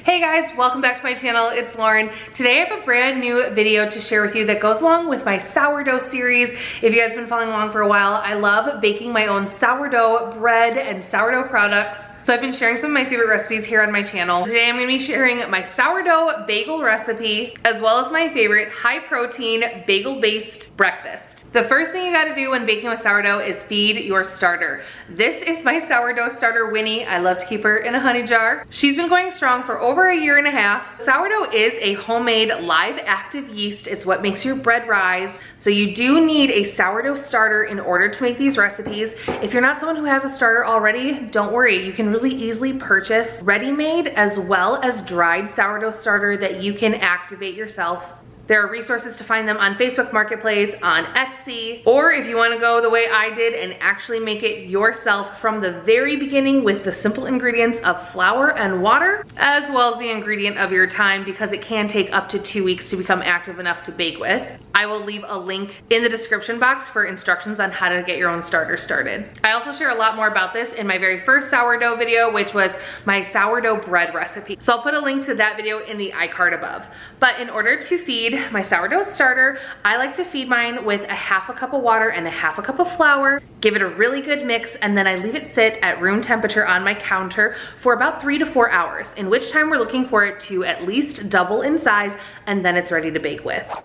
Hey guys, welcome back to my channel. It's Lauren. Today I have a brand new video to share with you that goes along with my sourdough series. If you guys have been following along for a while, I love baking my own sourdough bread and sourdough products. So I've been sharing some of my favorite recipes here on my channel. Today I'm gonna be sharing my sourdough bagel recipe, as well as my favorite high protein bagel-based breakfast. The first thing you gotta do when baking with sourdough is feed your starter. This is my sourdough starter, Winnie. I love to keep her in a honey jar. She's been going strong for over a year and a half. Sourdough is a homemade live active yeast. It's what makes your bread rise. So you do need a sourdough starter in order to make these recipes. If you're not someone who has a starter already, don't worry. You can really easily purchase ready-made as well as dried sourdough starter that you can activate yourself. There are resources to find them on Facebook Marketplace, on Etsy, or if you want to go the way I did and actually make it yourself from the very beginning with the simple ingredients of flour and water, as well as the ingredient of your time, because it can take up to 2 weeks to become active enough to bake with. I will leave a link in the description box for instructions on how to get your own starter started. I also share a lot more about this in my very first sourdough video, which was my sourdough bread recipe. So I'll put a link to that video in the iCard above. But in order to feed my sourdough starter, I like to feed mine with a half a cup of water and a half a cup of flour, give it a really good mix, and then I leave it sit at room temperature on my counter for about 3 to 4 hours, in which time we're looking for it to at least double in size, and then it's ready to bake with.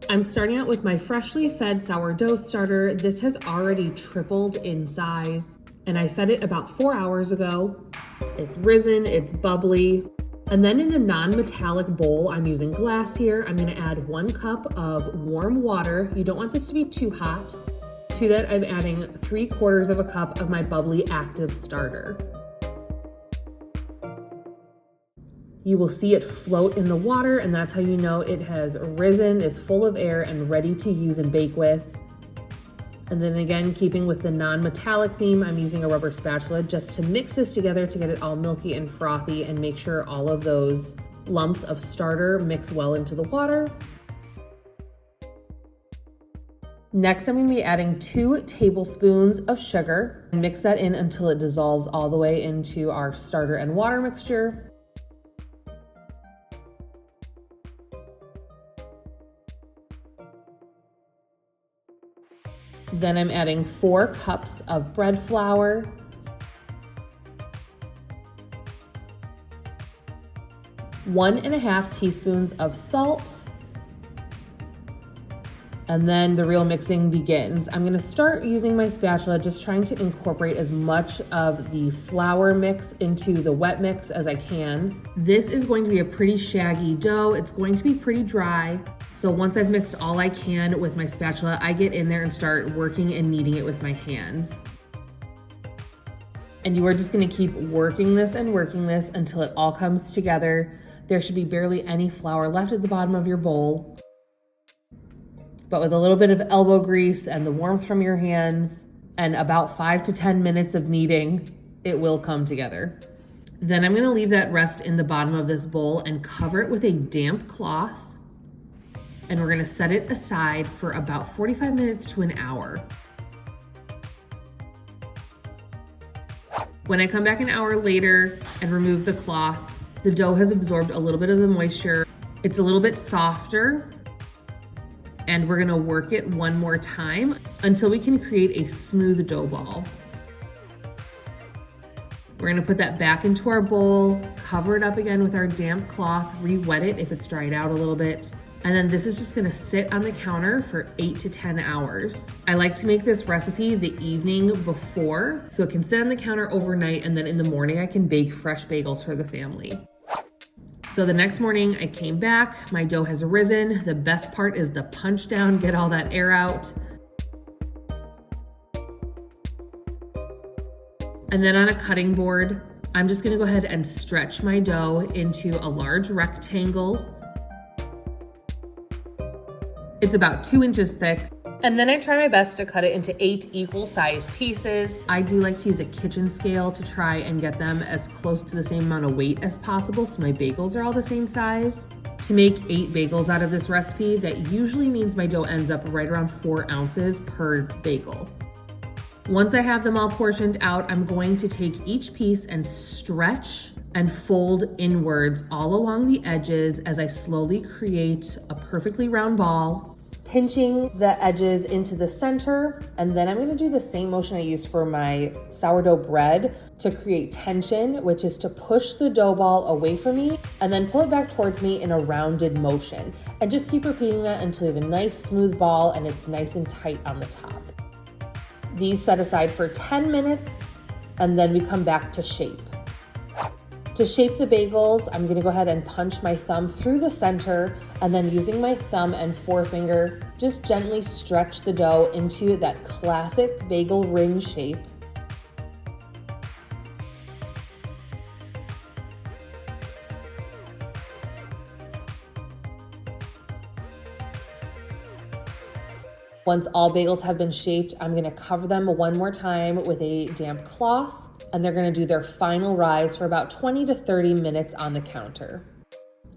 I'm starting out with my freshly fed sourdough starter. This has already tripled in size, and I fed it about 4 hours ago. It's risen, it's bubbly. And then in a non-metallic bowl, I'm using glass here, I'm gonna add 1 cup of warm water. You don't want this to be too hot. To that, I'm adding 3/4 of a cup of my bubbly active starter. You will see it float in the water, and that's how you know it has risen, is full of air, and ready to use and bake with. And then again, keeping with the non-metallic theme, I'm using a rubber spatula just to mix this together to get it all milky and frothy and make sure all of those lumps of starter mix well into the water. Next, I'm gonna be adding 2 tablespoons of sugar. Mix that in until it dissolves all the way into our starter and water mixture. Then I'm adding 4 cups of bread flour, 1.5 teaspoons of salt, and then the real mixing begins. I'm gonna start using my spatula, just trying to incorporate as much of the flour mix into the wet mix as I can. This is going to be a pretty shaggy dough. It's going to be pretty dry. So once I've mixed all I can with my spatula, I get in there and start working and kneading it with my hands. And you are just gonna keep working this until it all comes together. There should be barely any flour left at the bottom of your bowl. But with a little bit of elbow grease and the warmth from your hands and about 5 to 10 minutes of kneading, it will come together. Then I'm gonna leave that rest in the bottom of this bowl and cover it with a damp cloth. And we're gonna set it aside for about 45 minutes to an hour. When I come back an hour later and remove the cloth, the dough has absorbed a little bit of the moisture. It's a little bit softer, and we're gonna work it one more time until we can create a smooth dough ball. We're gonna put that back into our bowl, cover it up again with our damp cloth, re-wet it if it's dried out a little bit. And then this is just gonna sit on the counter for 8 to 10 hours. I like to make this recipe the evening before, so it can sit on the counter overnight, and then in the morning I can bake fresh bagels for the family. So the next morning I came back, my dough has risen. The best part is the punch down, get all that air out. And then on a cutting board, I'm just gonna go ahead and stretch my dough into a large rectangle. It's about 2 inches thick. And then I try my best to cut it into 8 equal sized pieces. I do like to use a kitchen scale to try and get them as close to the same amount of weight as possible so my bagels are all the same size. To make 8 bagels out of this recipe, that usually means my dough ends up right around 4 ounces per bagel. Once I have them all portioned out, I'm going to take each piece and stretch and fold inwards all along the edges as I slowly create a perfectly round ball, pinching the edges into the center. And then I'm gonna do the same motion I used for my sourdough bread to create tension, which is to push the dough ball away from me and then pull it back towards me in a rounded motion. And just keep repeating that until you have a nice smooth ball and it's nice and tight on the top. These set aside for 10 minutes, and then we come back to shape. To shape the bagels, I'm gonna go ahead and punch my thumb through the center, and then using my thumb and forefinger, just gently stretch the dough into that classic bagel ring shape. Once all bagels have been shaped, I'm gonna cover them one more time with a damp cloth, and they're gonna do their final rise for about 20 to 30 minutes on the counter.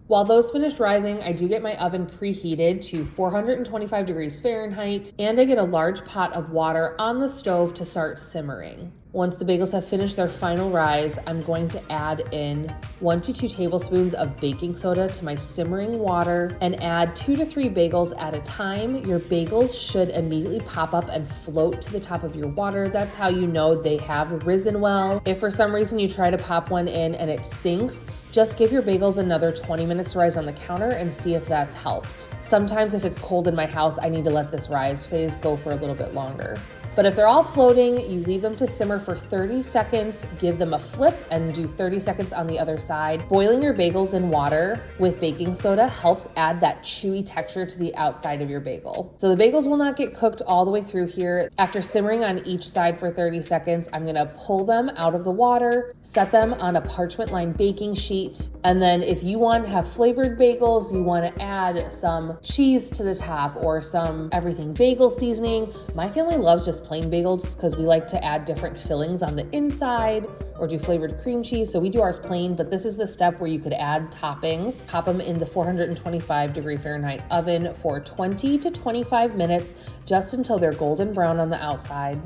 While those finish rising, I do get my oven preheated to 425 degrees Fahrenheit, and I get a large pot of water on the stove to start simmering. Once the bagels have finished their final rise, I'm going to add in 1 to 2 tablespoons of baking soda to my simmering water and add 2 to 3 bagels at a time. Your bagels should immediately pop up and float to the top of your water. That's how you know they have risen well. If for some reason you try to pop one in and it sinks, just give your bagels another 20 minutes to rise on the counter and see if that's helped. Sometimes if it's cold in my house, I need to let this rise phase go for a little bit longer. But if they're all floating, you leave them to simmer for 30 seconds, give them a flip and do 30 seconds on the other side. Boiling your bagels in water with baking soda helps add that chewy texture to the outside of your bagel. So the bagels will not get cooked all the way through here. After simmering on each side for 30 seconds, I'm gonna pull them out of the water, set them on a parchment lined baking sheet. And then if you want to have flavored bagels, you wanna add some cheese to the top or some everything bagel seasoning. My family loves just plain bagels because we like to add different fillings on the inside or do flavored cream cheese. So we do ours plain, but this is the step where you could add toppings. Pop them in the 425 degree Fahrenheit oven for 20 to 25 minutes, just until they're golden brown on the outside.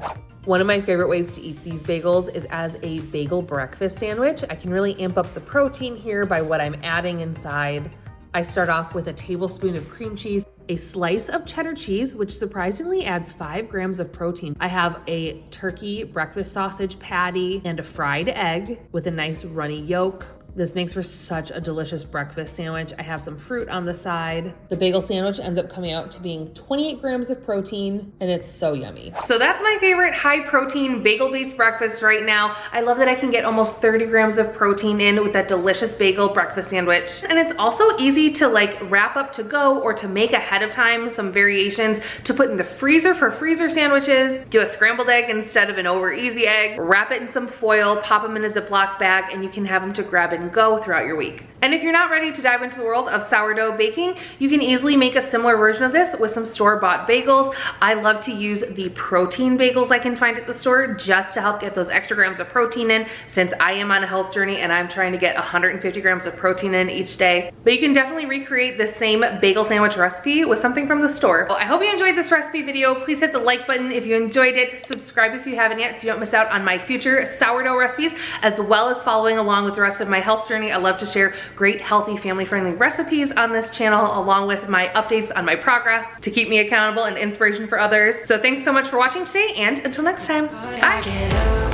One of my favorite ways to eat these bagels is as a bagel breakfast sandwich. I can really amp up the protein here by what I'm adding inside. I start off with a tablespoon of cream cheese, a slice of cheddar cheese, which surprisingly adds 5 grams of protein. I have a turkey breakfast sausage patty and a fried egg with a nice runny yolk. This makes for such a delicious breakfast sandwich. I have some fruit on the side. The bagel sandwich ends up coming out to being 28 grams of protein, and it's so yummy. So that's my favorite high protein bagel-based breakfast right now. I love that I can get almost 30 grams of protein in with that delicious bagel breakfast sandwich. And it's also easy to like wrap up to go or to make ahead of time, some variations to put in the freezer for freezer sandwiches. Do a scrambled egg instead of an over easy egg. Wrap it in some foil, pop them in a Ziploc bag, and you can have them to grab and go throughout your week. And if you're not ready to dive into the world of sourdough baking, you can easily make a similar version of this with some store-bought bagels. I love to use the protein bagels I can find at the store just to help get those extra grams of protein in, since I am on a health journey and I'm trying to get 150 grams of protein in each day. But you can definitely recreate the same bagel sandwich recipe with something from the store. Well, I hope you enjoyed this recipe video. Please hit the like button if you enjoyed it. Subscribe if you haven't yet so you don't miss out on my future sourdough recipes, as well as following along with the rest of my health journey. I love to share great, healthy, family-friendly recipes on this channel, along with my updates on my progress to keep me accountable and inspiration for others. So thanks so much for watching today, and until next time, bye.